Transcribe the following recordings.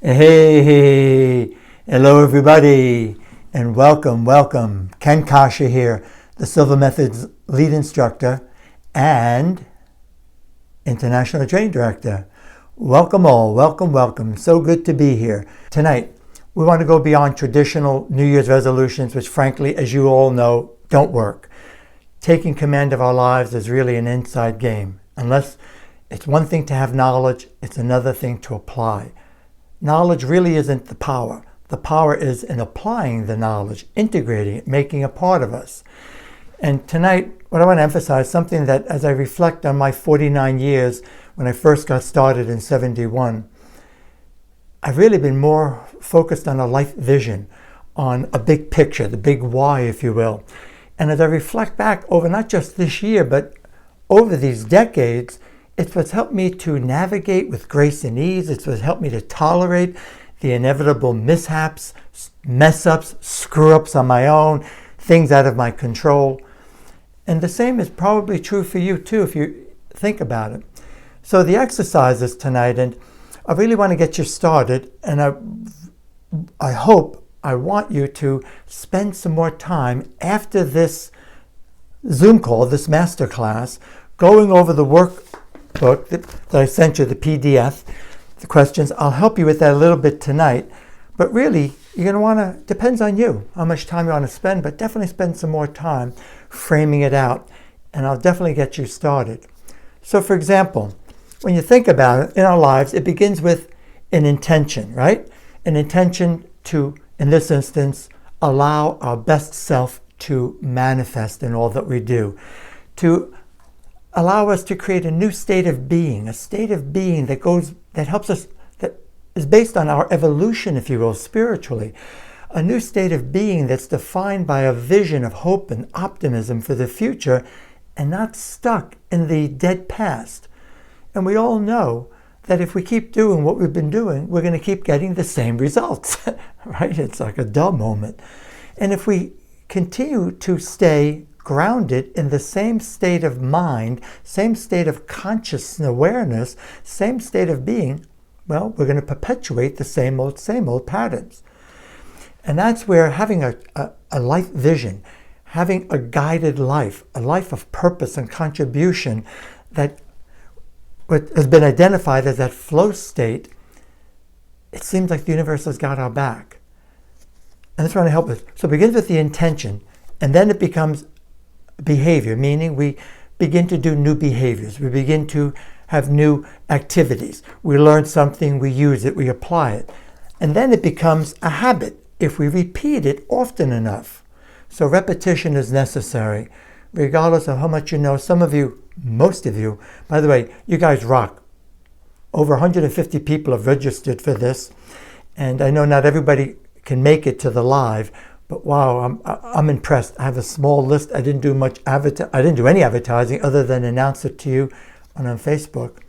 Hey, hello everybody, and welcome. Ken Coscia here, the Silva Method's lead instructor and international training director. Welcome all, welcome. So good to be here. Tonight, we want to go beyond traditional New Year's resolutions, which frankly, as you all know, don't work. Taking command of our lives is really an inside game. Unless it's one thing to have knowledge, it's another thing to apply. Knowledge really isn't the power. The power is in applying the knowledge, integrating it, making it a part of us. And tonight, what I want to emphasize, something that as I reflect on my 49 years when I first got started in 71, I've really been more focused on a life vision, on a big picture, the big why, if you will. And as I reflect back over not just this year, but over these decades, it's what's helped me to navigate with grace and ease. It's what's helped me to tolerate the inevitable mishaps, mess-ups, screw-ups on my own, things out of my control. And the same is probably true for you too, if you think about it. So the exercises tonight, and I really want to get you started, and I want you to spend some more time after this Zoom call, this masterclass, going over the workbook that I sent you, the PDF, the questions. I'll help you with that a little bit tonight, but really you're going to want to, depends on you, how much time you want to spend, but definitely spend some more time framing it out, and I'll definitely get you started. So for example, when you think about it in our lives, it begins with an intention, right? An intention to, in this instance, allow our best self to manifest in all that we do, to allow us to create a new state of being, a state of being that helps us, that is based on our evolution, if you will, spiritually. A new state of being that's defined by a vision of hope and optimism for the future and not stuck in the dead past. And we all know that if we keep doing what we've been doing, we're going to keep getting the same results, right? It's like a duh moment. And if we continue to stay grounded in the same state of mind, same state of conscious awareness, same state of being, well, we're going to perpetuate the same old patterns. And that's where having a life vision, having a guided life, a life of purpose and contribution, that what has been identified as that flow state, it seems like the universe has got our back. And that's trying to help us. So it begins with the intention, and then it becomes behavior, meaning we begin to do new behaviors. We begin to have new activities. We learn something, we use it, we apply it. And then it becomes a habit if we repeat it often enough. So repetition is necessary, regardless of how much you know. Some of you, most of you, by the way, you guys rock. Over 150 people have registered for this. And I know not everybody can make it to the live, but wow, I'm impressed. I have a small list. I didn't do any advertising other than announce it to you on Facebook.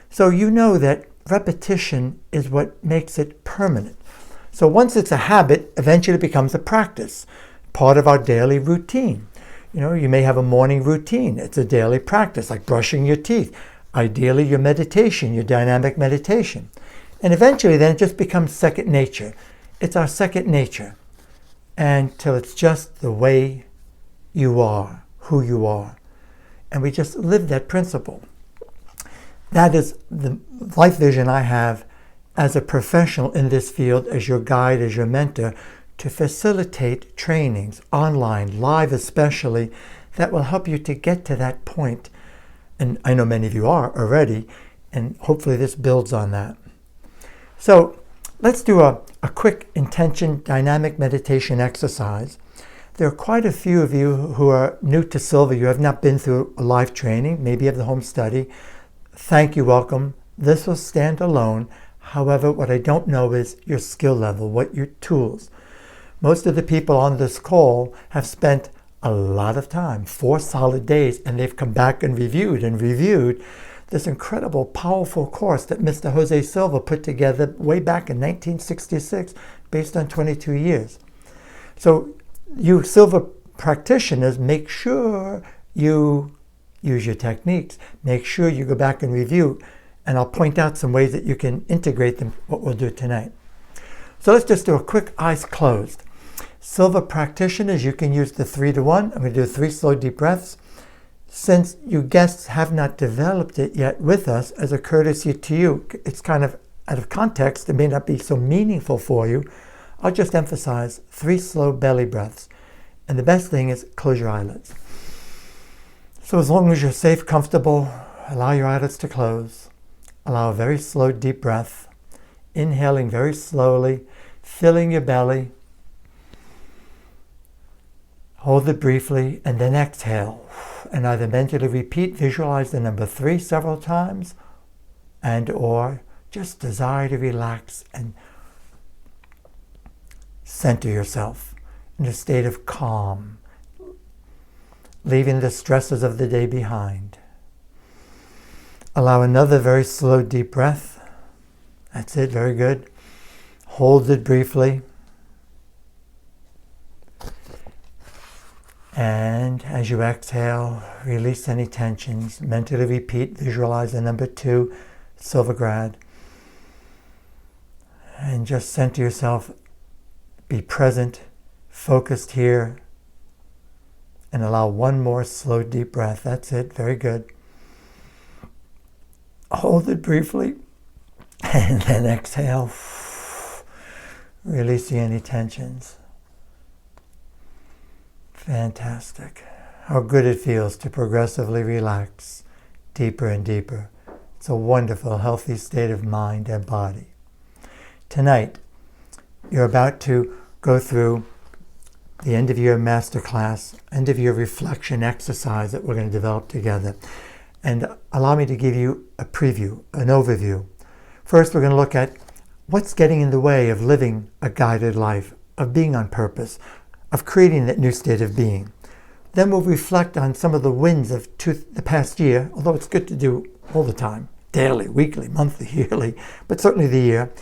So you know that repetition is what makes it permanent. So once it's a habit, eventually it becomes a practice, part of our daily routine. You know, you may have a morning routine. It's a daily practice, like brushing your teeth. Ideally, your meditation, your dynamic meditation. And eventually then it just becomes second nature. It's our second nature. Until it's just the way you are, who you are. And we just live that principle. That is the life vision I have as a professional in this field, as your guide, as your mentor, to facilitate trainings, online, live especially, that will help you to get to that point. And I know many of you are already, and hopefully this builds on that. So let's do a quick intention dynamic meditation exercise. There are quite a few of you who are new to Silva. You have not been through a live training. Maybe you have the home study. Thank you, welcome. This will stand alone. However, what I don't know is your skill level, what your tools. Most of the people on this call have spent a lot of time, 4 solid days, and they've come back and reviewed this incredible, powerful course that Mr. Jose Silva put together way back in 1966, based on 22 years. So you Silva practitioners, make sure you use your techniques. Make sure you go back and review And I'll point out some ways that you can integrate them, what we'll do tonight. So let's just do a quick eyes closed. Silva practitioners, you can use the 3-to-1. I'm going to do 3 slow deep breaths. Since you guests have not developed it yet with us, as a courtesy to you, it's kind of out of context, it may not be so meaningful for you. I'll just emphasize 3 slow belly breaths. And the best thing is close your eyelids. So as long as you're safe, comfortable, allow your eyelids to close. Allow a very slow deep breath. Inhaling very slowly, filling your belly. Hold it briefly and then exhale. And either mentally repeat, visualize the number 3 several times, and or just desire to relax and center yourself in a state of calm, leaving the stresses of the day behind. Allow another very slow deep breath. That's it, very good. Hold it briefly. And as you exhale, release any tensions. Mentally repeat, visualize the number 2, Silva. And just center yourself, be present, focused here, and allow one more slow deep breath. That's it, very good. Hold it briefly, and then exhale, releasing any tensions. Fantastic. How good it feels to progressively relax deeper and deeper. It's a wonderful, healthy state of mind and body. Tonight, you're about to go through the end of your masterclass, end of your reflection exercise that we're going to develop together. And allow me to give you a preview, an overview. First, we're going to look at what's getting in the way of living a guided life, of being on purpose, of creating that new state of being. Then we'll reflect on some of the wins of the past year, although it's good to do all the time, daily, weekly, monthly, yearly, but certainly the year.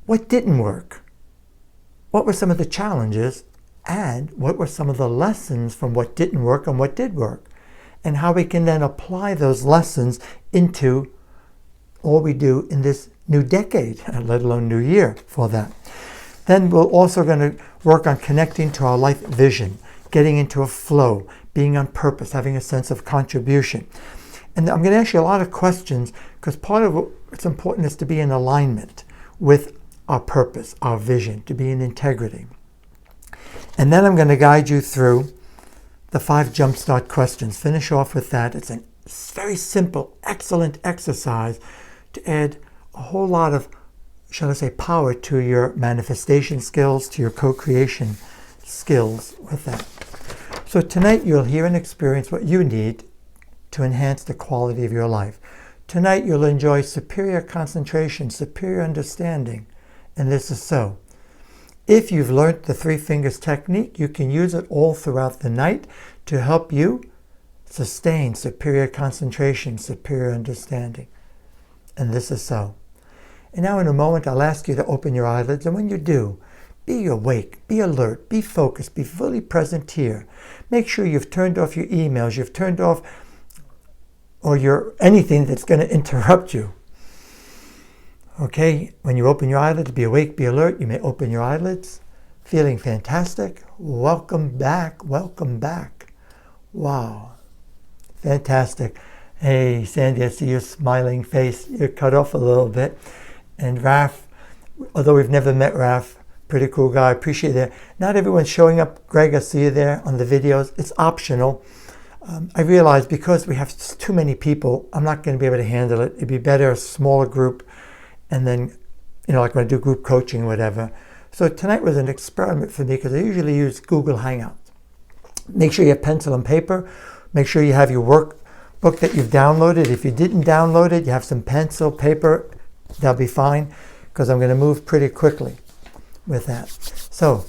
What didn't work? What were some of the challenges? And what were some of the lessons from what didn't work and what did work? And how we can then apply those lessons into all we do in this new decade, let alone new year for that. Then we're also going to work on connecting to our life vision, getting into a flow, being on purpose, having a sense of contribution. And I'm going to ask you a lot of questions because part of what's important is to be in alignment with our purpose, our vision, to be in integrity. And then I'm going to guide you through the 5 jumpstart questions. Finish off with that. It's a very simple, excellent exercise to add a whole lot of, shall I say, power to your manifestation skills, to your co-creation skills with that. So tonight you'll hear and experience what you need to enhance the quality of your life. Tonight you'll enjoy superior concentration, superior understanding, and this is so. If you've learned the 3 fingers technique, you can use it all throughout the night to help you sustain superior concentration, superior understanding. And this is so. And now in a moment, I'll ask you to open your eyelids. And when you do, be awake, be alert, be focused, be fully present here. Make sure you've turned off your emails, you've turned off anything that's going to interrupt you. Okay, when you open your eyelids, be awake, be alert. You may open your eyelids. Feeling fantastic. Welcome back, welcome back. Wow, fantastic. Hey, Sandy, I see your smiling face. You're cut off a little bit. And Raf, although we've never met Raf, pretty cool guy, appreciate that. Not everyone's showing up. Greg, I see you there on the videos. It's optional. I realize because we have too many people, I'm not going to be able to handle it. It'd be better a smaller group. And then, like when I do group coaching, whatever. So tonight was an experiment for me because I usually use Google Hangouts. Make sure you have pencil and paper. Make sure you have your workbook that you've downloaded. If you didn't download it, you have some pencil, paper. That'll be fine because I'm going to move pretty quickly with that. So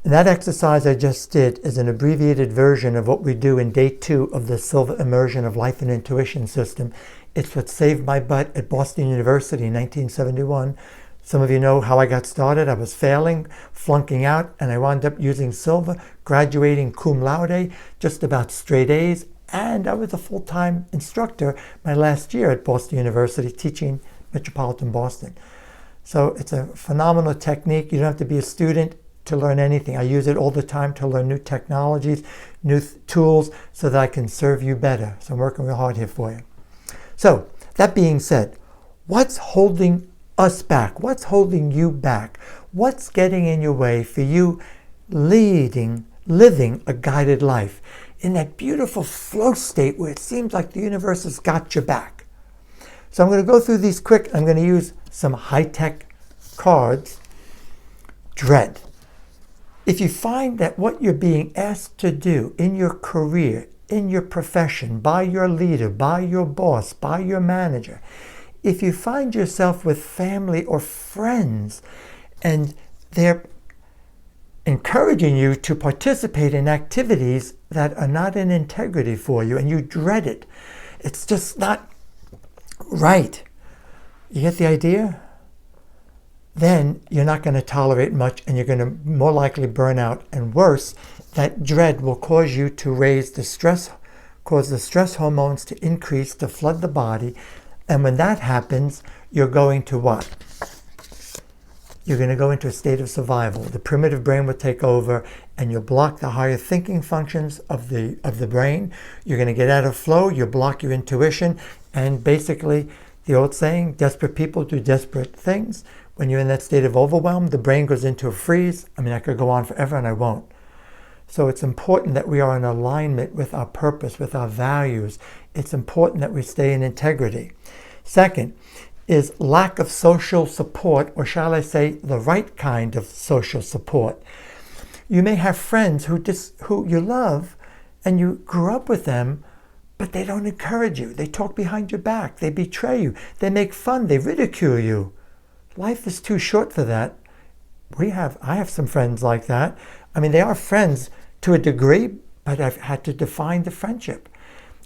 that exercise I just did is an abbreviated version of what we do in day 2 of the Silva Immersion of Life and Intuition system. It's what saved my butt at Boston University in 1971. Some of you know how I got started. I was failing, flunking out, and I wound up using Silva, graduating cum laude, just about straight A's, and I was a full-time instructor my last year at Boston University teaching Metropolitan Boston. So it's a phenomenal technique. You don't have to be a student to learn anything. I use it all the time to learn new technologies, new tools, so that I can serve you better. So I'm working real hard here for you. So that being said, what's holding us back? What's holding you back? What's getting in your way for you living a guided life in that beautiful flow state where it seems like the universe has got your back? So I'm going to go through these quick. I'm going to use some high-tech cards. Dread. If you find that what you're being asked to do in your career, in your profession, by your leader, by your boss, by your manager, if you find yourself with family or friends and they're encouraging you to participate in activities that are not in integrity for you and you dread it, it's just not right. You get the idea? Then you're not going to tolerate much and you're going to more likely burn out. And worse, that dread will cause you to raise the stress, cause the stress hormones to increase, to flood the body. And when that happens, you're going to what? You're going to go into a state of survival. The primitive brain will take over and you'll block the higher thinking functions of the brain. You're going to get out of flow. You'll block your intuition. And basically, the old saying, desperate people do desperate things. When you're in that state of overwhelm, the brain goes into a freeze. I mean, I could go on forever and I won't. So it's important that we are in alignment with our purpose, with our values. It's important that we stay in integrity. Second is lack of social support, or shall I say, the right kind of social support. You may have friends who you love and you grew up with them, but they don't encourage you. They talk behind your back. They betray you. They make fun. They ridicule you. Life is too short for that. I have some friends like that. I mean, they are friends to a degree, but I've had to define the friendship.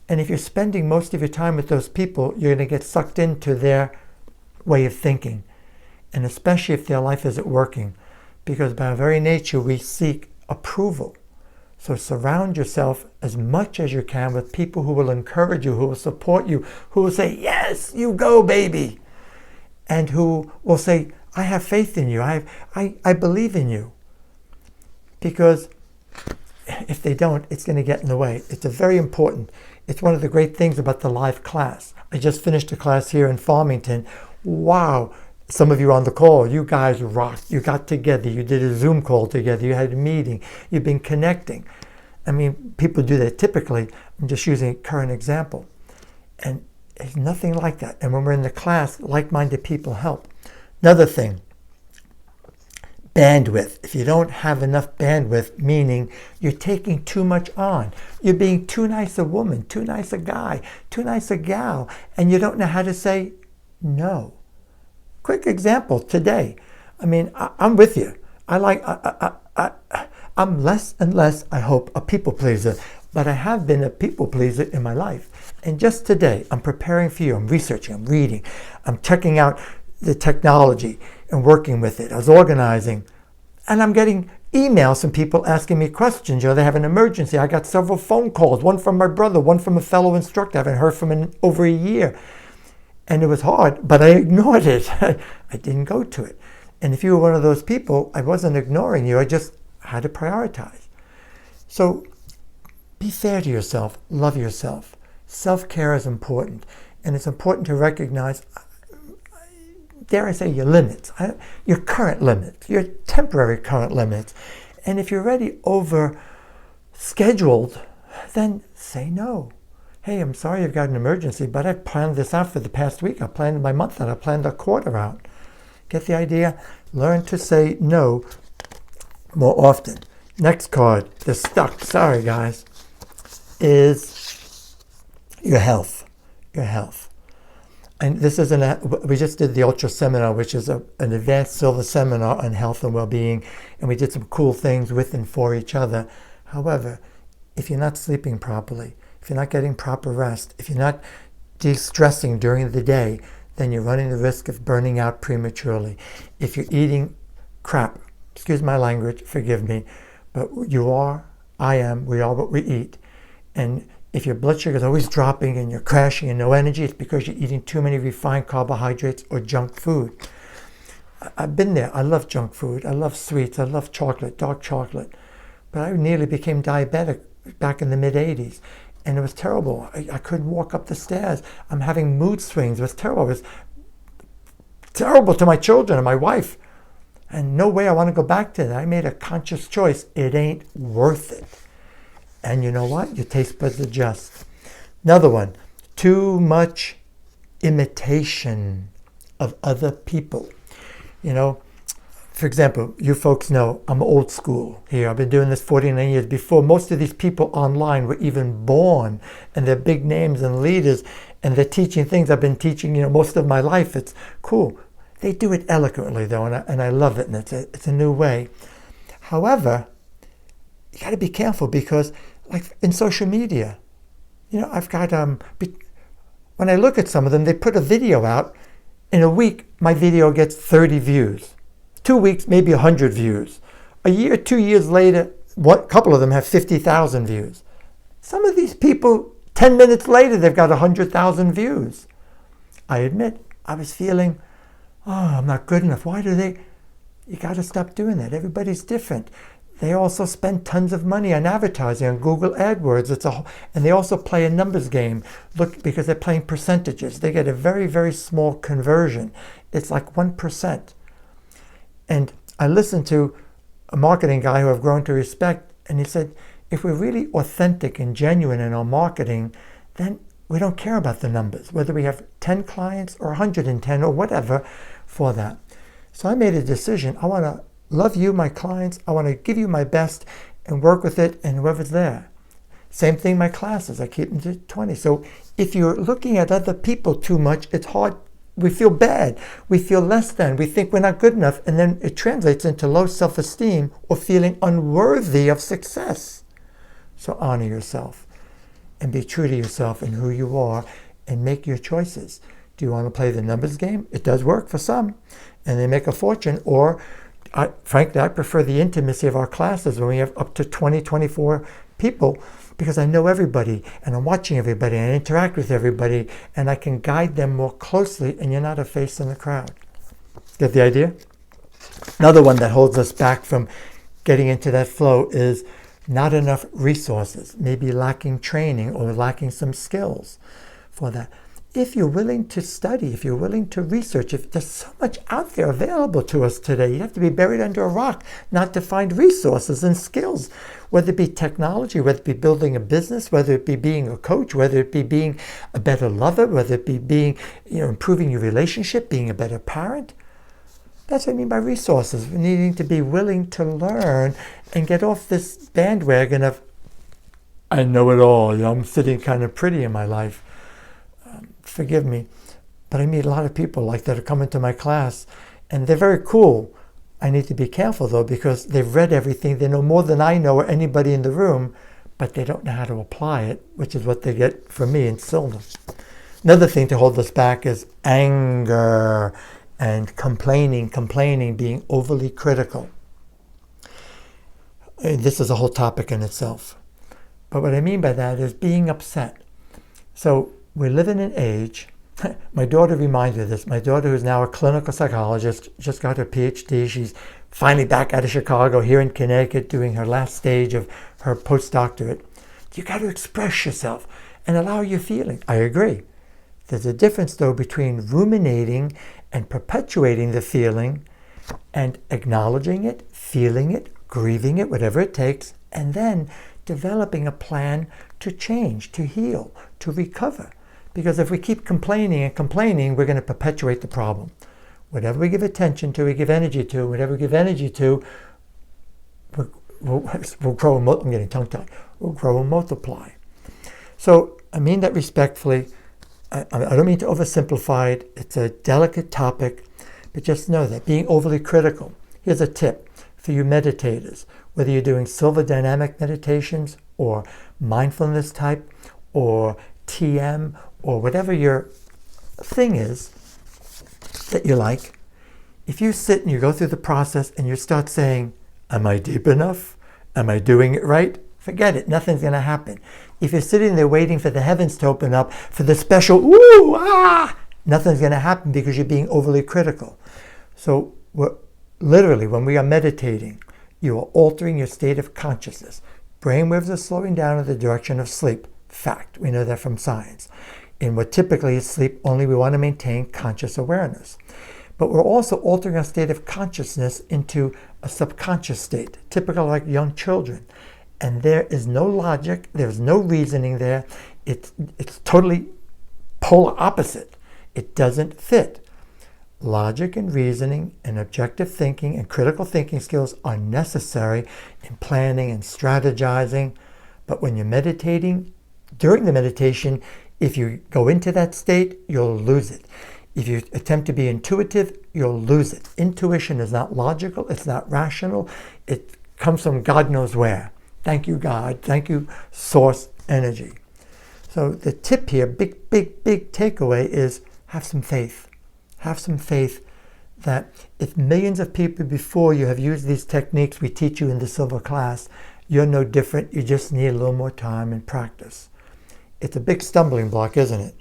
And if you're spending most of your time with those people, you're going to get sucked into their way of thinking. And especially if their life isn't working. Because by our very nature, we seek approval. So surround yourself as much as you can with people who will encourage you, who will support you, who will say, yes, you go, baby. And who will say, I have faith in you. I believe in you. Because if they don't, it's going to get in the way. It's a very important. It's one of the great things about the live class. I just finished a class here in Farmington. Wow. Some of you on the call, you guys rocked. You got together. You did a Zoom call together. You had a meeting. You've been connecting. I mean, people do that typically. I'm just using a current example. And it's nothing like that. And when we're in the class, like-minded people help. Another thing, bandwidth. If you don't have enough bandwidth, meaning you're taking too much on. You're being too nice a woman, too nice a guy, too nice a gal, and you don't know how to say no. Quick example today. I mean, I'm with you. I'm less and less, I hope, a people pleaser. But I have been a people pleaser in my life. And just today, I'm preparing for you. I'm researching, I'm reading, I'm checking out the technology and working with it. I was organizing. And I'm getting emails from people asking me questions. You know, they have an emergency. I got several phone calls, one from my brother, one from a fellow instructor I haven't heard from in over a year. And it was hard, but I ignored it. I didn't go to it. And if you were one of those people, I wasn't ignoring you. I just had to prioritize. So be fair to yourself. Love yourself. Self-care is important. And it's important to recognize, dare I say, your limits, your current limits, your temporary current limits. And if you're already over-scheduled, then say no. Hey, I'm sorry you've got an emergency, but I've planned this out for the past week. I planned my month out. I planned a quarter out. Get the idea? Learn to say no more often. Next card, they're stuck. Sorry, guys. Is your health. Your health. And this is we just did the Ultra Seminar, which is an advanced Silva seminar on health and well-being. And we did some cool things with and for each other. However, if you're not sleeping properly, if you're not getting proper rest, if you're not de-stressing during the day, then you're running the risk of burning out prematurely. If you're eating crap, excuse my language, forgive me, but you are, I am, we are what we eat. And If your blood sugar is always dropping and you're crashing and no energy, it's because you're eating too many refined carbohydrates or junk food. I've been there. I love junk food. I love sweets. I love chocolate, dark chocolate. But I nearly became diabetic back in the mid-'80s. And it was terrible. I couldn't walk up the stairs. I'm having mood swings. It was terrible. It was terrible to my children and my wife. And no way I want to go back to that. I made a conscious choice. It ain't worth it. And you know what? Your taste buds adjust. Another one, too much imitation of other people. You know, for example, you folks know I'm old school here. I've been doing this 49 years before most of these people online were even born, and they're big names and leaders, and they're teaching things I've been teaching, most of my life. It's cool. They do it eloquently, though, and I love it, and it's a new way. However, you got to be careful because, like in social media, I've got, when I look at some of them, they put a video out. In a week, my video gets 30 views. 2 weeks, maybe 100 views. A year, 2 years later, a couple of them have 50,000 views. Some of these people, 10 minutes later, they've got 100,000 views. I admit, I was feeling, I'm not good enough. Why do they? You got to stop doing that. Everybody's different. They also spend tons of money on advertising, on Google AdWords. And they also play a numbers game. Look, because they're playing percentages. They get a very, very small conversion. It's like 1%. And I listened to a marketing guy who I've grown to respect, and he said, if we're really authentic and genuine in our marketing, then we don't care about the numbers, whether we have 10 clients or 110 or whatever for that. So I made a decision. I want to love you, my clients. I want to give you my best and work with it and whoever's there. Same thing, my classes. I keep them to 20. So if you're looking at other people too much, it's hard. We feel bad. We feel less than. We think we're not good enough. And then it translates into low self-esteem or feeling unworthy of success. So honor yourself and be true to yourself and who you are and make your choices. Do you want to play the numbers game? It does work for some. And they make a fortune. Or frankly, I prefer the intimacy of our classes when we have up to 20, 24 people, because I know everybody and I'm watching everybody and I interact with everybody and I can guide them more closely, and you're not a face in the crowd. Get the idea? Another one that holds us back from getting into that flow is not enough resources, maybe lacking training or lacking some skills for that. If you're willing to study, if you're willing to research, if there's so much out there available to us today, you have to be buried under a rock not to find resources and skills, whether it be technology, whether it be building a business, whether it be being a coach, whether it be being a better lover, whether it be being, improving your relationship, being a better parent. That's what I mean by resources. We're needing to be willing to learn and get off this bandwagon of, I know it all, I'm sitting kind of pretty in my life. Forgive me, but I meet a lot of people like that are coming to my class, and they're very cool. I need to be careful, though, because they've read everything. They know more than I know or anybody in the room, but they don't know how to apply it, which is what they get from me in Silva. Another thing to hold us back is anger and complaining, being overly critical. This is a whole topic in itself. But what I mean by that is being upset. So we live in an age, my daughter reminded me of this. My daughter, who's now a clinical psychologist, just got her PhD. She's finally back out of Chicago, here in Connecticut, doing her last stage of her postdoctorate. You got to express yourself and allow your feeling. I agree. There's a difference, though, between ruminating and perpetuating the feeling and acknowledging it, feeling it, grieving it, whatever it takes, and then developing a plan to change, to heal, to recover. Because if we keep complaining and complaining, we're going to perpetuate the problem. Whatever we give attention to, we give energy to. Whatever we give energy to, we'll grow and I'm getting tongue-tied. We'll grow and multiply. So I mean that respectfully. I don't mean to oversimplify it. It's a delicate topic, but just know that being overly critical. Here's a tip for you meditators. Whether you're doing Silva dynamic meditations or mindfulness type or TM or whatever your thing is that you like, if you sit and you go through the process and you start saying, am I deep enough? Am I doing it right? Forget it. Nothing's going to happen. If you're sitting there waiting for the heavens to open up, for the special, ooh, ah, nothing's going to happen because you're being overly critical. So literally, when we are meditating, you are altering your state of consciousness. Brainwaves are slowing down in the direction of sleep. Fact. We know that from science. In what typically is sleep, only we want to maintain conscious awareness. But we're also altering our state of consciousness into a subconscious state, typical like young children. And there is no logic, there's no reasoning there. It's totally polar opposite. It doesn't fit. Logic and reasoning and objective thinking and critical thinking skills are necessary in planning and strategizing. But when you're meditating, during the meditation, if you go into that state, you'll lose it. If you attempt to be intuitive, you'll lose it. Intuition is not logical, it's not rational. It comes from God knows where. Thank you, God. Thank you, source energy. So the tip here, big takeaway is have some faith. Have some faith that if millions of people before you have used these techniques we teach you in the Silva class, you're no different. You just need a little more time and practice. It's a big stumbling block, isn't it?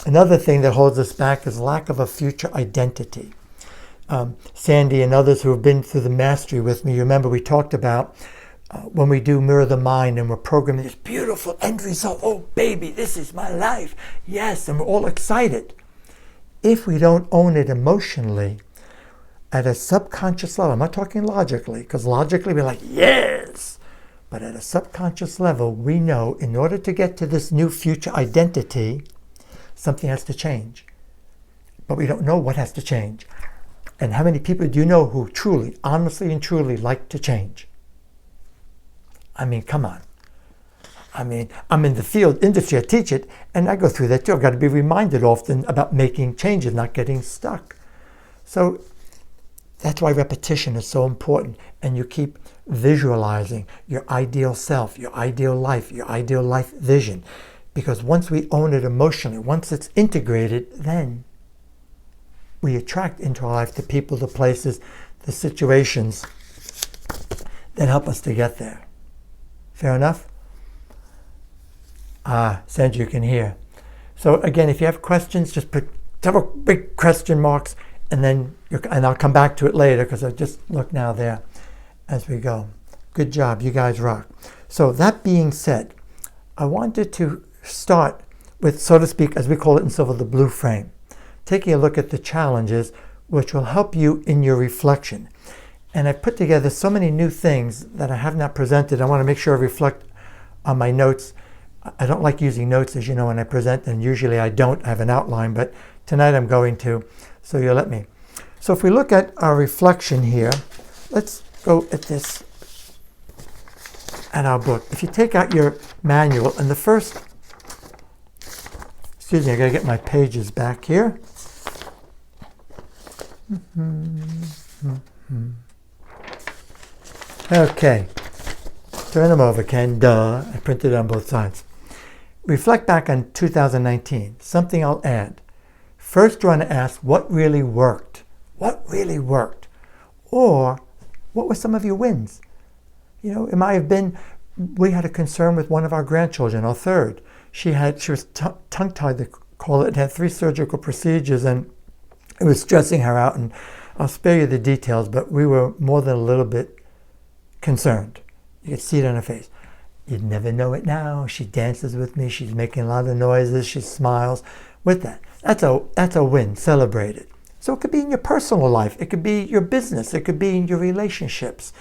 Another thing that holds us back is lack of a future identity. Sandy and others who have been through the mastery with me, you remember we talked about when we do Mirror the Mind and we're programming this beautiful end result. Oh, baby, this is my life. Yes, and we're all excited. If we don't own it emotionally, at a subconscious level, I'm not talking logically, because logically we're like, yes. But at a subconscious level, we know in order to get to this new future identity, something has to change. But we don't know what has to change. And how many people do you know who truly, honestly and truly like to change? I mean, come on. I mean, I'm in the field industry, I teach it, and I go through that too. I've got to be reminded often about making changes, not getting stuck. So that's why repetition is so important. And you keep visualizing your ideal self, your ideal life vision. Because once we own it emotionally, once it's integrated, then we attract into our life the people, the places, the situations that help us to get there. Fair enough? Sandra, you can hear. So again, if you have questions, just put several big question marks, and then and I'll come back to it later because I just look now there as we go. Good job, you guys rock. So that being said, I wanted to start with, so to speak, as we call it in Silva, the blue frame. Taking a look at the challenges which will help you in your reflection. And I've put together so many new things that I have not presented. I want to make sure I reflect on my notes. I don't like using notes, as you know, when I present, and usually I don't have an outline, but tonight I'm going to, so you'll let me. So if we look at our reflection here, let's go at this, at our book. If you take out your manual, and the first, excuse me, I gotta get my pages back here. Okay, turn them over, Ken, duh, I printed it on both sides. Reflect back on 2019, something I'll add. First, you want to ask what really worked? What really worked? Or what were some of your wins? You know, it might have been, we had a concern with one of our grandchildren, our third. She was tongue-tied, they call it, had 3 surgical procedures, and it was stressing her out, and I'll spare you the details, but we were more than a little bit concerned. You could see it on her face. You'd never know it now. She dances with me. She's making a lot of noises. She smiles. With that, that's a win. Celebrate it. So it could be in your personal life. It could be your business. It could be in your relationships.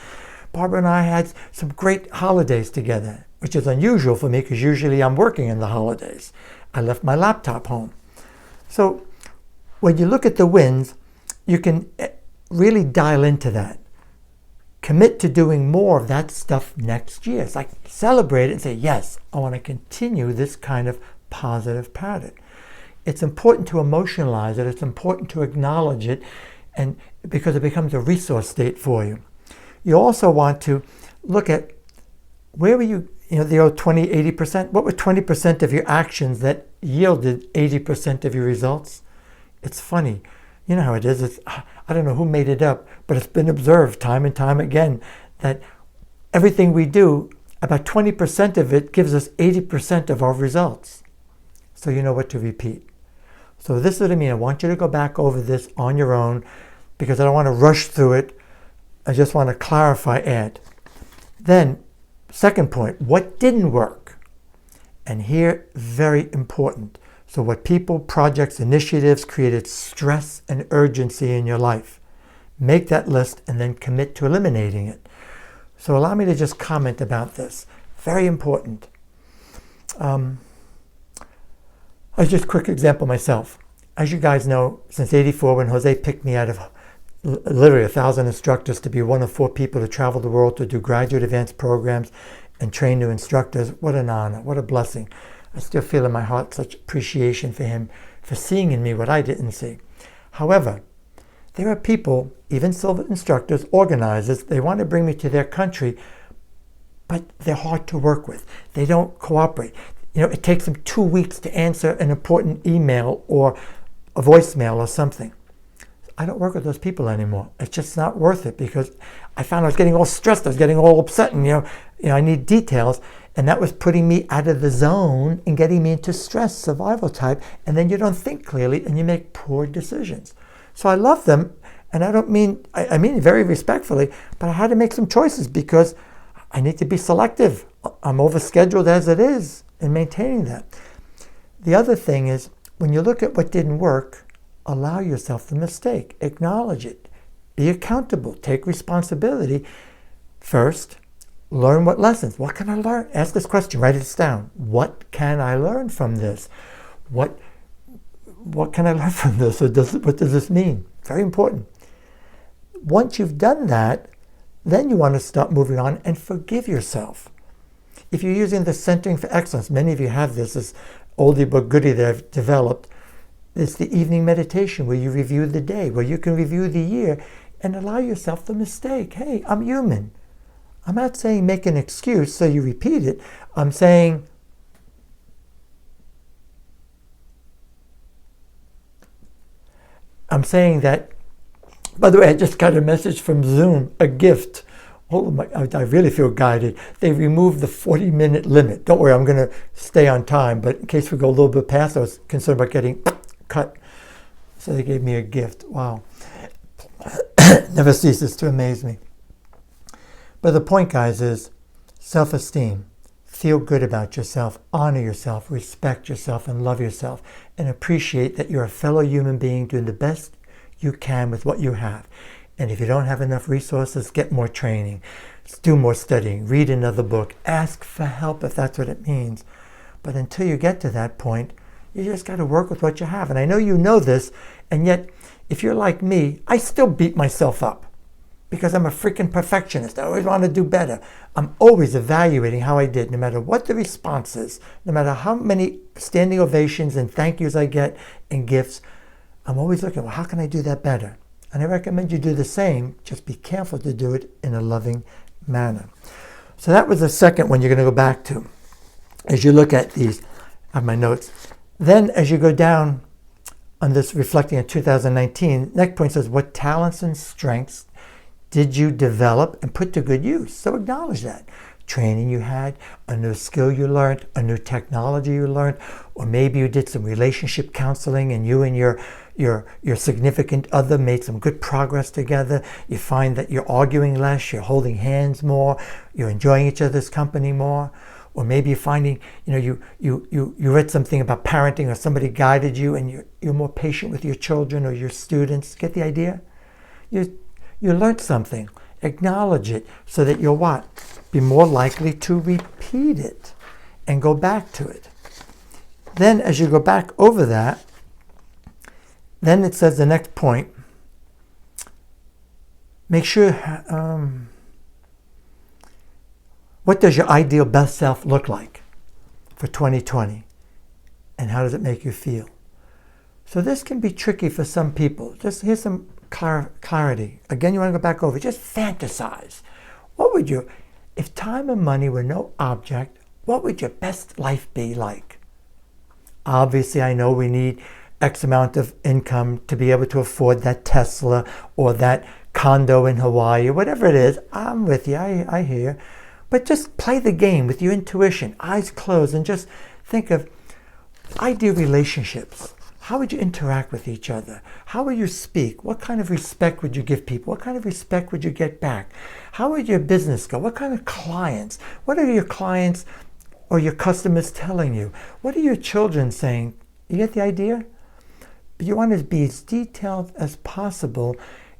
Barbara and I had some great holidays together, which is unusual for me because usually I'm working in the holidays. I left my laptop home. So when you look at the wins, you can really dial into that. Commit to doing more of that stuff next year. It's like celebrate it and say, yes, I want to continue this kind of positive pattern. It's important to emotionalize it. It's important to acknowledge it, and because it becomes a resource state for you. You also want to look at where were you, the old 20, 80%? What were 20% of your actions that yielded 80% of your results? It's funny. You know how it is. I don't know who made it up, but it's been observed time and time again that everything we do, about 20% of it gives us 80% of our results. So you know what to repeat. So this is what I mean. I want you to go back over this on your own because I don't want to rush through it. I just want to clarify, add. Then, second point, what didn't work? And here, very important. So what people, projects, initiatives created stress and urgency in your life. Make that list and then commit to eliminating it. So allow me to just comment about this. Very important. Just a quick example myself. As you guys know, since '84, when Jose picked me out of literally 1,000 instructors to be one of 4 people to travel the world to do graduate advanced programs and train new instructors, what an honor, what a blessing. I still feel in my heart such appreciation for him for seeing in me what I didn't see. However, there are people, even Silva instructors, organizers, they want to bring me to their country, but they're hard to work with. They don't cooperate. You know, it takes them 2 weeks to answer an important email or a voicemail or something. I don't work with those people anymore. It's just not worth it because I found I was getting all stressed. I was getting all upset, and I need details, and that was putting me out of the zone and getting me into stress, survival type, and then you don't think clearly and you make poor decisions. So I love them, and I don't mean, I mean it very respectfully, but I had to make some choices because I need to be selective. I'm overscheduled as it is in maintaining that. The other thing is, when you look at what didn't work, allow yourself the mistake. Acknowledge it. Be accountable. Take responsibility. First, learn what lessons. What can I learn? Ask this question. Write it down. What can I learn from this? What can I learn from this? What does this mean? Very important. Once you've done that, then you want to start moving on and forgive yourself. If you're using the Centering for Excellence, many of you have this oldie but goodie that I've developed. It's the evening meditation where you review the day, where you can review the year and allow yourself the mistake. Hey, I'm human. I'm not saying make an excuse so you repeat it. I'm saying that, by the way, I just got a message from Zoom, a gift. Oh my, I really feel guided. They removed the 40-minute limit. Don't worry, I'm going to stay on time, but in case we go a little bit past, I was concerned about getting cut. So they gave me a gift. Wow. Never ceases to amaze me. But the point, guys, is self-esteem. Feel good about yourself, honor yourself, respect yourself, and love yourself, and appreciate that you're a fellow human being doing the best you can with what you have. And if you don't have enough resources, get more training, do more studying, read another book, ask for help if that's what it means. But until you get to that point, you just got to work with what you have. And I know you know this, and yet, if you're like me, I still beat myself up because I'm a freaking perfectionist. I always want to do better. I'm always evaluating how I did, no matter what the response is, no matter how many standing ovations and thank yous I get and gifts. I'm always looking, well, how can I do that better? And I recommend you do the same. Just be careful to do it in a loving manner. So that was the second one you're going to go back to. As you look at these, I have my notes. Then as you go down on this reflecting on 2019, next point says, what talents and strengths did you develop and put to good use? So acknowledge that. Training you had, a new skill you learned, a new technology you learned, or maybe you did some relationship counseling and you and your significant other made some good progress together. You find that you're arguing less, you're holding hands more, you're enjoying each other's company more. Or maybe you're finding, you read something about parenting or somebody guided you and you're more patient with your children or your students. Get the idea? You learned something. Acknowledge it so that you'll what? Be more likely to repeat it and go back to it. Then as you go back over that, then it says the next point, make sure, what does your ideal best self look like for 2020? And how does it make you feel? So this can be tricky for some people. Just here's some clarity. Again, you want to go back over, just fantasize. What would you, if time and money were no object, what would your best life be like? Obviously, I know we need X amount of income to be able to afford that Tesla or that condo in Hawaii, or whatever it is. I'm with you, I hear you. But just play the game with your intuition, eyes closed, and just think of ideal relationships. How would you interact with each other? How would you speak? What kind of respect would you give people? What kind of respect would you get back? How would your business go? What kind of clients? What are your clients or your customers telling you? What are your children saying? You get the idea? But you want to be as detailed as possible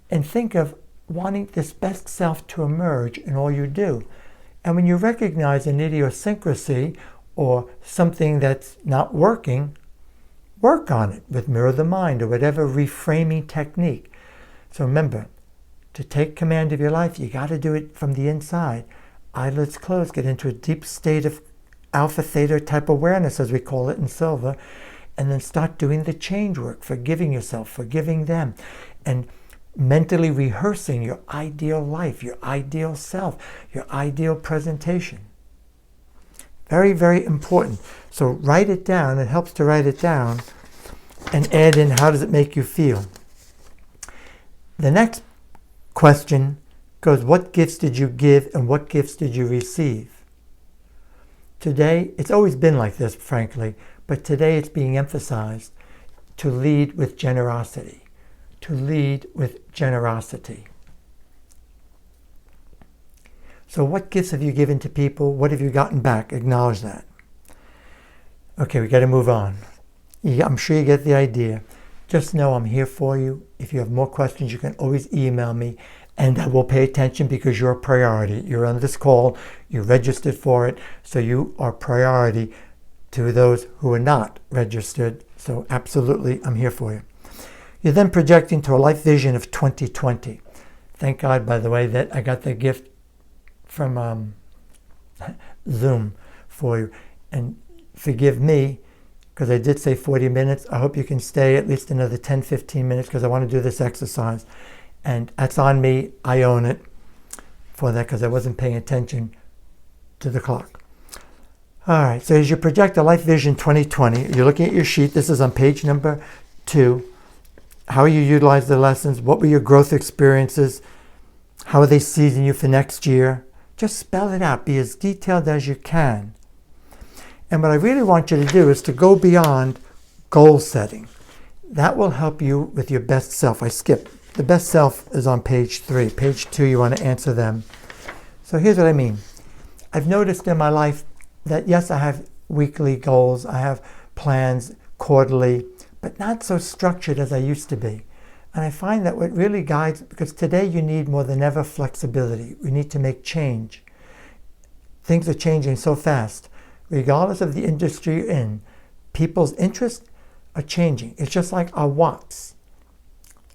and think of wanting this best self to emerge in all you do. And when you recognize an idiosyncrasy or something that's not working, work on it with mirror the mind or whatever reframing technique. So remember, to take command of your life, you got to do it from the inside. Eyelids closed, get into a deep state of alpha theta type awareness, as we call it in Silva, and then start doing the change work, forgiving yourself, forgiving them, and mentally rehearsing your ideal life, your ideal self, your ideal presentation. Very, very important. So write it down. It helps to write it down and add in how does it make you feel. The next question goes, what gifts did you give and what gifts did you receive? Today, it's always been like this, frankly, but today it's being emphasized to lead with generosity. To lead with generosity. So what gifts have you given to people? What have you gotten back? Acknowledge that. Okay, we got to move on. I'm sure you get the idea. Just know I'm here for you. If you have more questions, you can always email me, and I will pay attention because you're a priority. You're on this call. You registered for it, so you are priority to those who are not registered. So absolutely, I'm here for you. You're then projecting to a life vision of 2020. Thank God, by the way, that I got that gift from Zoom for you. And forgive me, because I did say 40 minutes. I hope you can stay at least another 10, 15 minutes because I want to do this exercise. And that's on me. I own it for that because I wasn't paying attention to the clock. All right, so as you project a life vision 2020, you're looking at your sheet. This is on page number 2. How you utilize the lessons, what were your growth experiences, how are they seizing you for next year? Just spell it out, be as detailed as you can. And what I really want you to do is to go beyond goal setting. That will help you with your best self. I skipped. The best self is on page 3. Page 2, you want to answer them. So here's what I mean. I've noticed in my life that yes, I have weekly goals, I have plans quarterly, but not so structured as I used to be. And I find that what really guides, because today you need more than ever flexibility. We need to make change. Things are changing so fast. Regardless of the industry you're in, people's interests are changing. It's just like our wants.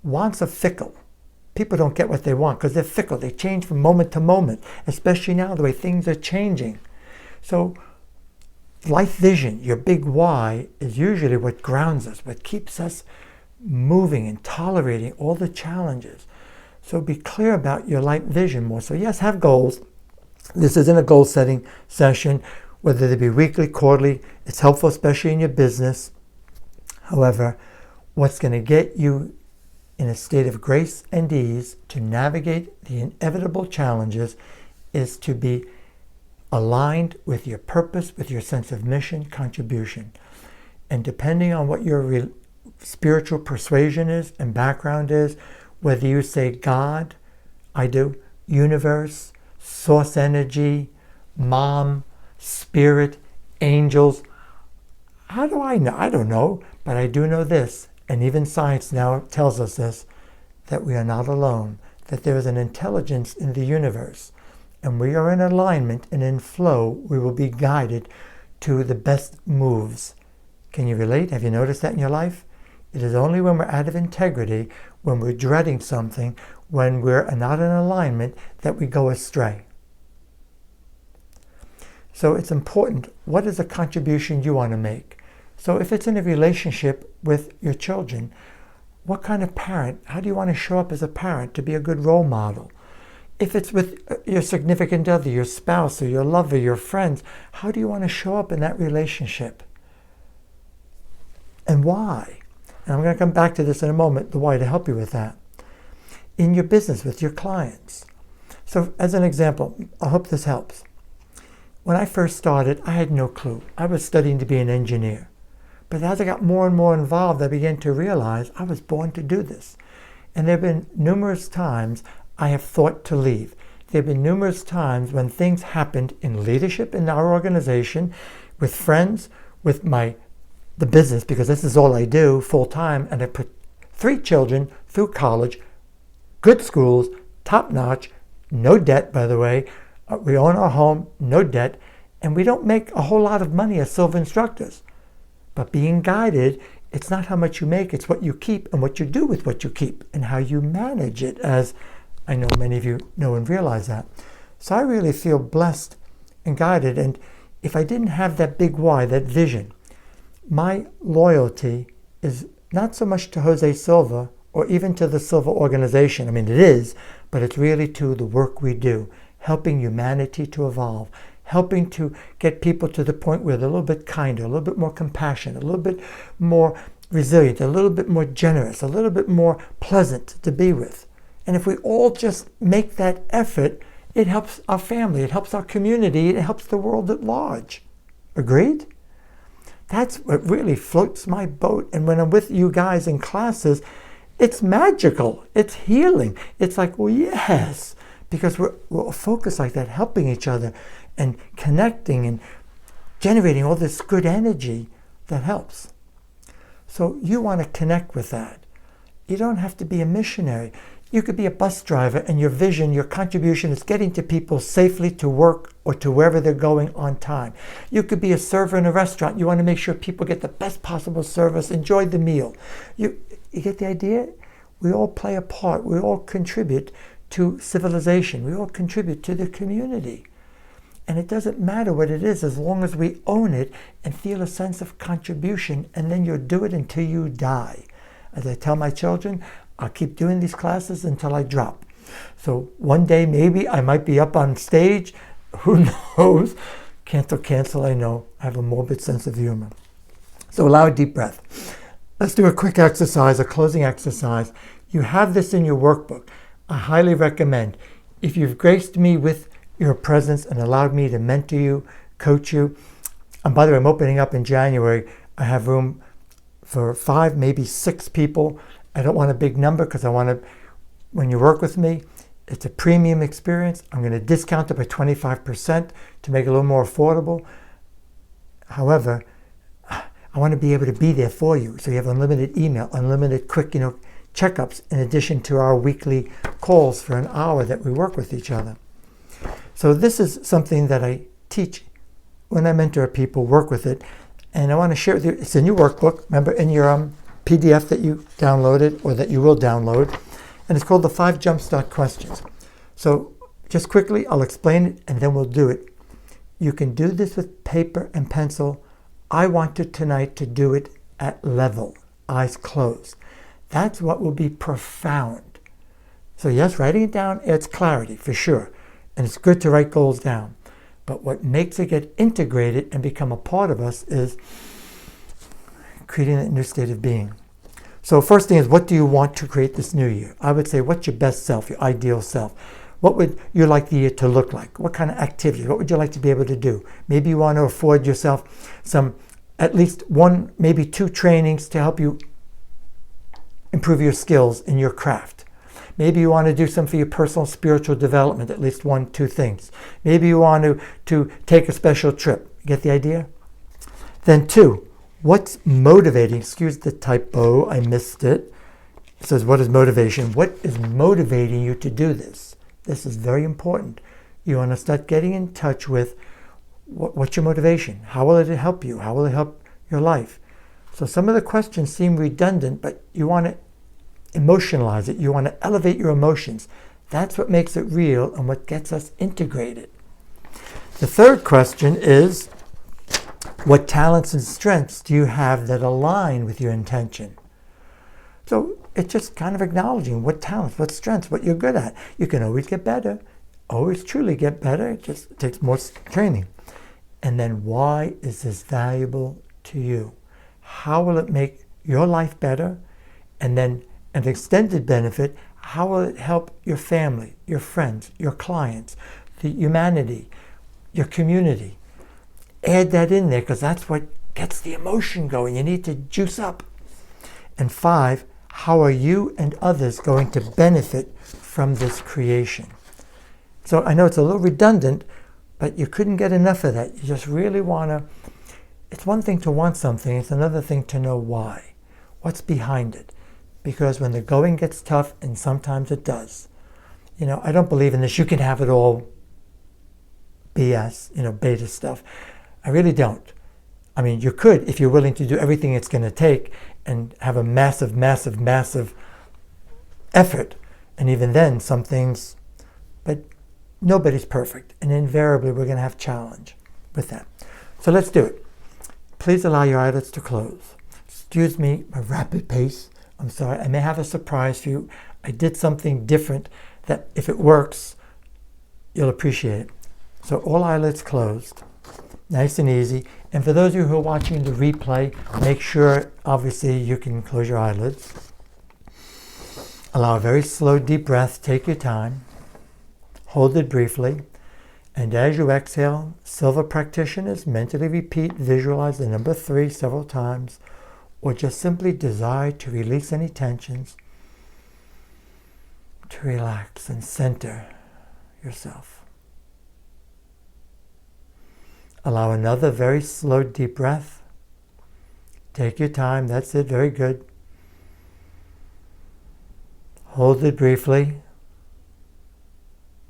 Wants are fickle. People don't get what they want because they're fickle. They change from moment to moment, especially now the way things are changing. So life vision, your big why, is usually what grounds us, what keeps us moving and tolerating all the challenges. So be clear about your life vision more. So yes, have goals. This isn't a goal setting session, whether they be weekly, quarterly. It's helpful, especially in your business. However, what's going to get you in a state of grace and ease to navigate the inevitable challenges is to be aligned with your purpose, with your sense of mission, contribution. And depending on what your spiritual persuasion is and background is, whether you say God, I do, universe, source energy, mom, spirit, angels, how do I know? I don't know, but I do know this, and even science now tells us this, that we are not alone, that there is an intelligence in the universe, and we are in alignment and in flow. We will be guided to the best moves. Can you relate? Have you noticed that in your life? It is only when we're out of integrity, when we're dreading something, when we're not in alignment, that we go astray. So it's important. What is the contribution you want to make? So if it's in a relationship with your children, what kind of parent? How do you want to show up as a parent to be a good role model? If it's with your significant other, your spouse, or your lover, your friends, how do you want to show up in that relationship? And why? And I'm going to come back to this in a moment, the why, to help you with that. In your business, with your clients. So as an example, I hope this helps. when I first started, I had no clue. I was studying to be an engineer. But as I got more and more involved, I began to realize I was born to do this. And there have been numerous times I have thought to leave. There have been numerous times when things happened in leadership in our organization, with friends, with the business, because this is all I do full time, and I put 3 children through college, good schools, top notch, no debt, by the way. We own our home, no debt, and we don't make a whole lot of money as Silva instructors. But being guided, it's not how much you make, it's what you keep and what you do with what you keep and how you manage it, as I know many of you know and realize that. So I really feel blessed and guided. And if I didn't have that big why, that vision, my loyalty is not so much to Jose Silva or even to the Silva organization. I mean, it is, but it's really to the work we do, helping humanity to evolve, helping to get people to the point where they're a little bit kinder, a little bit more compassionate, a little bit more resilient, a little bit more generous, a little bit more pleasant to be with. And if we all just make that effort, it helps our family, it helps our community, it helps the world at large. Agreed? That's what really floats my boat. And when I'm with you guys in classes, it's magical. It's healing. It's like, well, yes, because we're focused like that, helping each other and connecting and generating all this good energy that helps. So you want to connect with that. You don't have to be a missionary. You could be a bus driver, and your vision, your contribution is getting to people safely to work or to wherever they're going on time. You could be a server in a restaurant. You want to make sure people get the best possible service, enjoy the meal. You get the idea? We all play a part. We all contribute to civilization. We all contribute to the community. And it doesn't matter what it is, as long as we own it and feel a sense of contribution, and then you'll do it until you die. As I tell my children, I'll keep doing these classes until I drop. So one day maybe I might be up on stage. Who knows? Cancel, I know. I have a morbid sense of humor. So allow a deep breath. Let's do a quick exercise, a closing exercise. You have this in your workbook. I highly recommend. If you've graced me with your presence and allowed me to mentor you, coach you. And by the way, I'm opening up in January. I have room for 5, maybe 6 people. I don't want a big number because I want to, when you work with me, it's a premium experience. I'm going to discount it by 25% to make it a little more affordable. However, I want to be able to be there for you. So you have unlimited email, unlimited quick, checkups, in addition to our weekly calls for an hour that we work with each other. So this is something that I teach when I mentor people, work with it. And I want to share with you, it's in your workbook, remember, in your PDF that you downloaded or that you will download. And it's called the 5 Jumpstart Questions. So just quickly, I'll explain it and then we'll do it. You can do this with paper and pencil. I wanted tonight to do it at level, eyes closed. That's what will be profound. So yes, writing it down adds clarity for sure. And it's good to write goals down. But what makes it get integrated and become a part of us is creating a new state of being. So first thing is, what do you want to create this new year? I would say, what's your best self, your ideal self? What would you like the year to look like? What kind of activity? What would you like to be able to do? Maybe you want to afford yourself some, at least 1, maybe 2 trainings to help you improve your skills in your craft. Maybe you want to do some for your personal spiritual development, at least 1, 2 things. Maybe you want to take a special trip. Get the idea? Then 2, what's motivating? Excuse the typo, I missed it. It says, what is motivation? What is motivating you to do this? This is very important. You want to start getting in touch with what's your motivation? How will it help you? How will it help your life? So some of the questions seem redundant, but you want to emotionalize it. You want to elevate your emotions. That's what makes it real and what gets us integrated. The third question is, what talents and strengths do you have that align with your intention? So it's just kind of acknowledging what talents, what strengths, what you're good at. You can always get better, always truly get better. It just takes more training. And then, why is this valuable to you? How will it make your life better? And then an extended benefit, how will it help your family, your friends, your clients, the humanity? your community. Add that in there because that's what gets the emotion going. You need to juice up. And 5, how are you and others going to benefit from this creation? So I know it's a little redundant, but you couldn't get enough of that. You just really want to, it's one thing to want something, it's another thing to know why. What's behind it? Because when the going gets tough, and sometimes it does, I don't believe in this, you can have it all BS, beta stuff. I really don't. I mean, you could if you're willing to do everything it's going to take and have a massive, massive, massive effort. And even then, some things, but nobody's perfect. And invariably, we're going to have challenge with that. So let's do it. Please allow your eyelids to close. Excuse me, my rapid pace. I'm sorry, I may have a surprise for you. I did something different that if it works, you'll appreciate it. So all eyelids closed, nice and easy. And for those of you who are watching the replay, make sure, obviously, you can close your eyelids. Allow a very slow, deep breath. Take your time. Hold it briefly. And as you exhale, Silva practitioners mentally repeat, visualize the number 3 several times, or just simply desire to release any tensions, to relax and center yourself. Allow another very slow, deep breath. Take your time. That's it. Very good. Hold it briefly.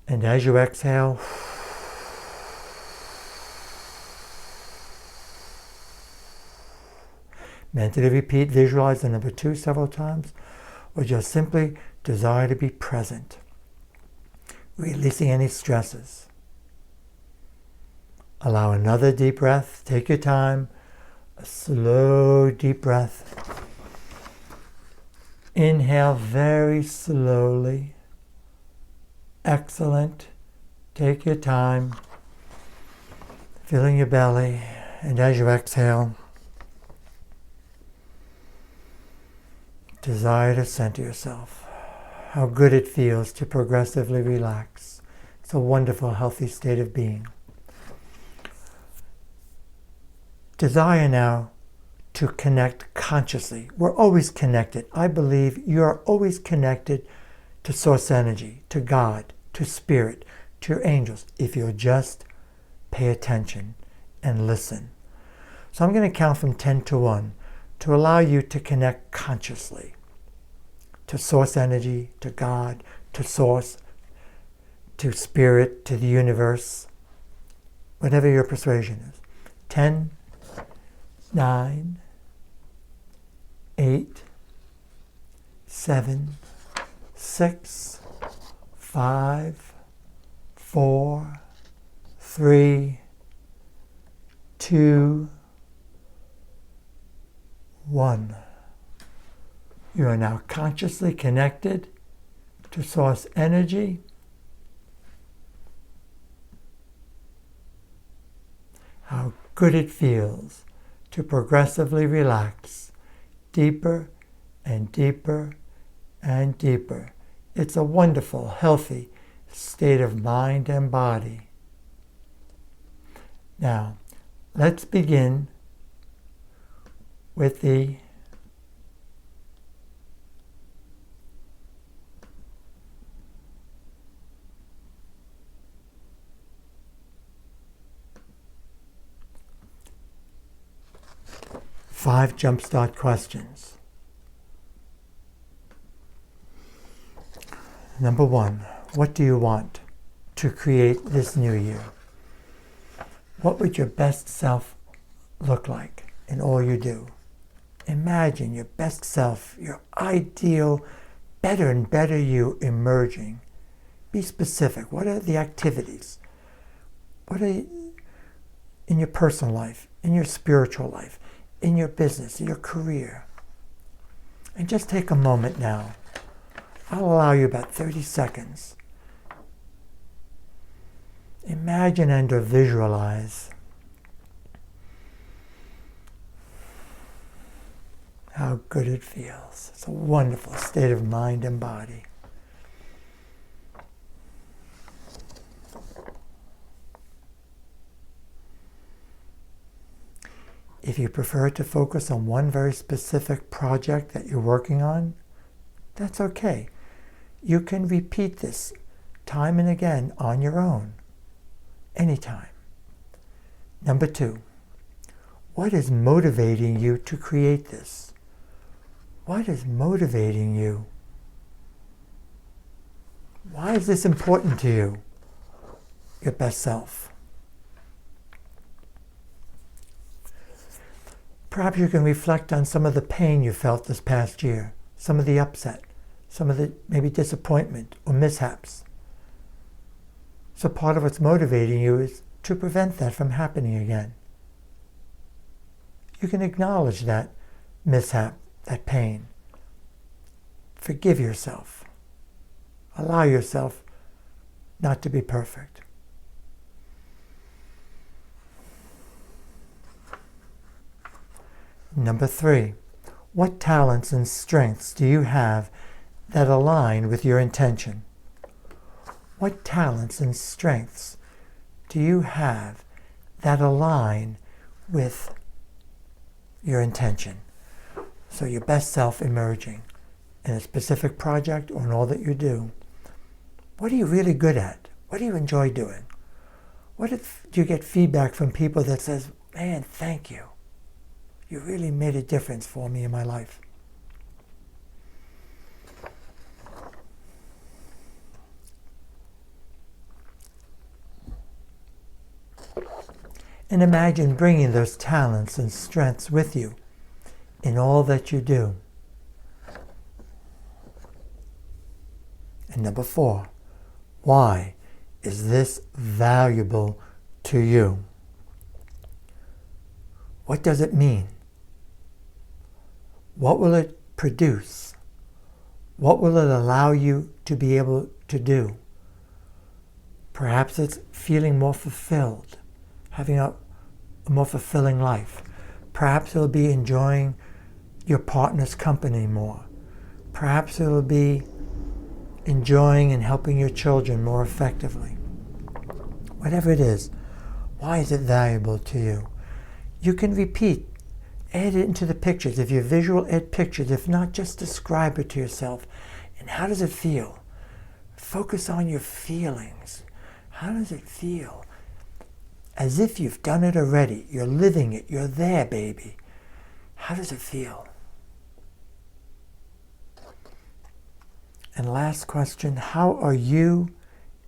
And as you exhale, mentally repeat, visualize the number 2 several times, or just simply desire to be present, releasing any stresses. Allow another deep breath. Take your time. A slow, deep breath. Inhale very slowly. Excellent. Take your time. Filling your belly. And as you exhale, desire to center yourself. How good it feels to progressively relax. It's a wonderful, healthy state of being. Desire now to connect consciously. We're always connected. I believe you're always connected to source energy, to God, to spirit, to your angels, if you'll just pay attention and listen. So I'm going to count from 10 to 1 to allow you to connect consciously to source energy, to God, to source, to spirit, to the universe, whatever your persuasion is. 10, 9, 8, 7, 6, 5, 4, 3, 2, 1. You are now consciously connected to source energy. How good it feels to progressively relax deeper and deeper and deeper. It's a wonderful, healthy state of mind and body. Now, let's begin with the five jumpstart questions. Number 1, what do you want to create this new year? What would your best self look like in all you do? Imagine your best self, your ideal, better and better you emerging. Be specific. What are the activities? What are in your personal life, in your spiritual life, in your business, in your career? And just take a moment now. I'll allow you about 30 seconds. Imagine and or visualize how good it feels. It's a wonderful state of mind and body. If you prefer to focus on one very specific project that you're working on, that's okay. You can repeat this time and again on your own, anytime. Number 2, what is motivating you to create this? What is motivating you? Why is this important to you? Your best self. Perhaps you can reflect on some of the pain you felt this past year, some of the upset, some of the maybe disappointment or mishaps. So part of what's motivating you is to prevent that from happening again. You can acknowledge that mishap, that pain. Forgive yourself. Allow yourself not to be perfect. Number 3, what talents and strengths do you have that align with your intention? What talents and strengths do you have that align with your intention? So your best self emerging in a specific project or in all that you do. What are you really good at? What do you enjoy doing? What if you get feedback from people that says, man, thank you. You really made a difference for me in my life. And imagine bringing those talents and strengths with you in all that you do. And number 4, why is this valuable to you? What does it mean? What will it produce? What will it allow you to be able to do? Perhaps it's feeling more fulfilled, having a more fulfilling life. Perhaps it'll be enjoying your partner's company more. Perhaps it'll be enjoying and helping your children more effectively. Whatever it is, why is it valuable to you? You can repeat, add it into the pictures. If you're visual, add pictures. If not, just describe it to yourself. And how does it feel? Focus on your feelings. How does it feel? As if you've done it already. You're living it. You're there, baby. How does it feel? And last question, how are you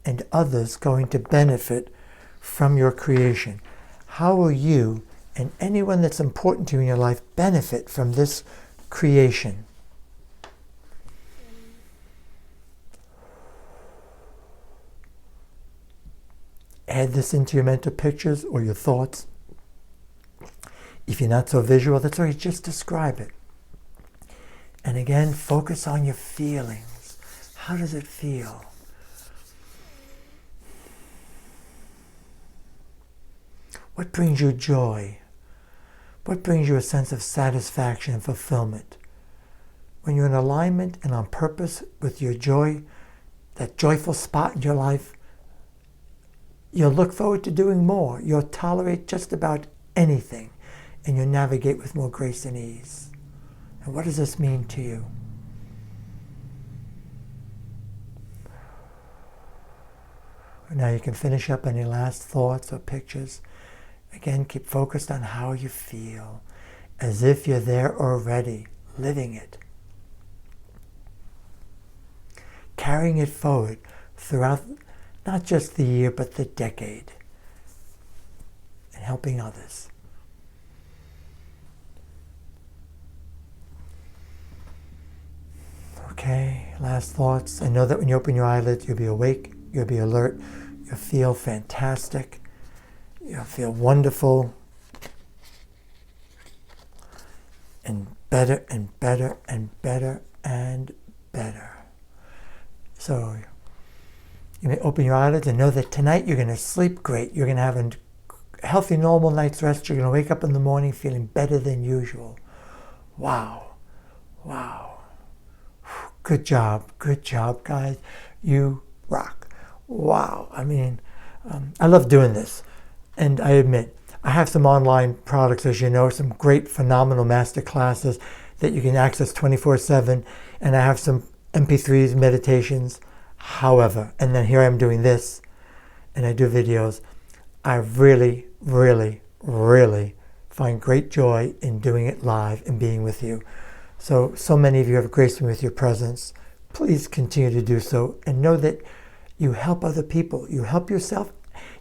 and others going to benefit from your creation? How will you and anyone that's important to you in your life benefit from this creation? Add this into your mental pictures or your thoughts. If you're not so visual, that's all right, just describe it. And again, focus on your feelings. How does it feel? What brings you joy? What brings you a sense of satisfaction and fulfillment? When you're in alignment and on purpose with your joy, that joyful spot in your life, you'll look forward to doing more. You'll tolerate just about anything, and you'll navigate with more grace and ease. And what does this mean to you? Now you can finish up any last thoughts or pictures. Again, keep focused on how you feel, as if you're there already, living it. Carrying it forward throughout not just the year, but the decade, and helping others. Okay, last thoughts. I know that when you open your eyelids, you'll be awake, you'll be alert, you'll feel fantastic, you'll feel wonderful, and better and better and better and better. So you may open your eyelids and know that tonight you're going to sleep great. You're going to have a healthy, normal night's rest. You're going to wake up in the morning feeling better than usual. Wow. Wow. Good job, guys. You rock. Wow. I mean, I love doing this. And I admit, I have some online products, as you know, some great, phenomenal master classes that you can access 24/7. And I have some MP3s, meditations. However, and then here I am doing this, and I do videos. I really, really, really find great joy in doing it live and being with you. So many of you have graced me with your presence. Please continue to do so, and know that you help other people. You help yourself.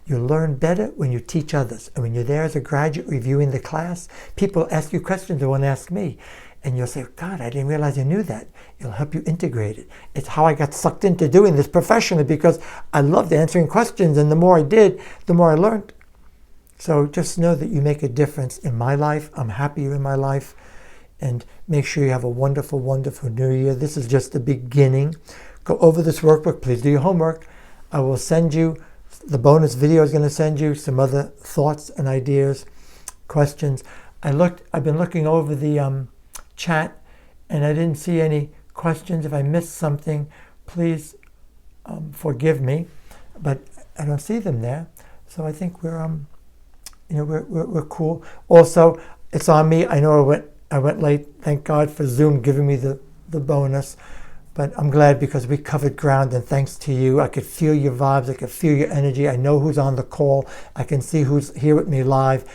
You learn better when you teach others. And when you're there as a graduate reviewing the class, people ask you questions they want to ask me. And you'll say, God, I didn't realize I knew that. It'll help you integrate it. It's how I got sucked into doing this professionally, because I loved answering questions. And the more I did, the more I learned. So just know that you make a difference in my life. I'm happy you're in my life. And make sure you have a wonderful, wonderful new year. This is just the beginning. Go over this workbook. Please do your homework. I will send you the bonus video. Is going to send you some other thoughts and ideas, questions. I've been looking over the chat, and I didn't see any questions. If I missed something, please forgive me, but I don't see them there. So I think we're cool. Also, it's on me. I know I went late. Thank God for Zoom giving me the bonus. But I'm glad, because we covered ground, and thanks to you, I could feel your vibes, I could feel your energy. I know who's on the call. I can see who's here with me live.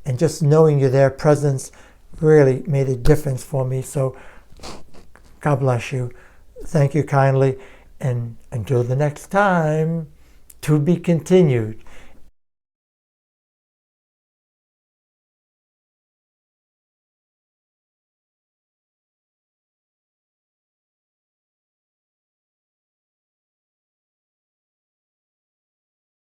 And just knowing you're there, presence, really made a difference for me. So God bless you. Thank you kindly. And until the next time, to be continued.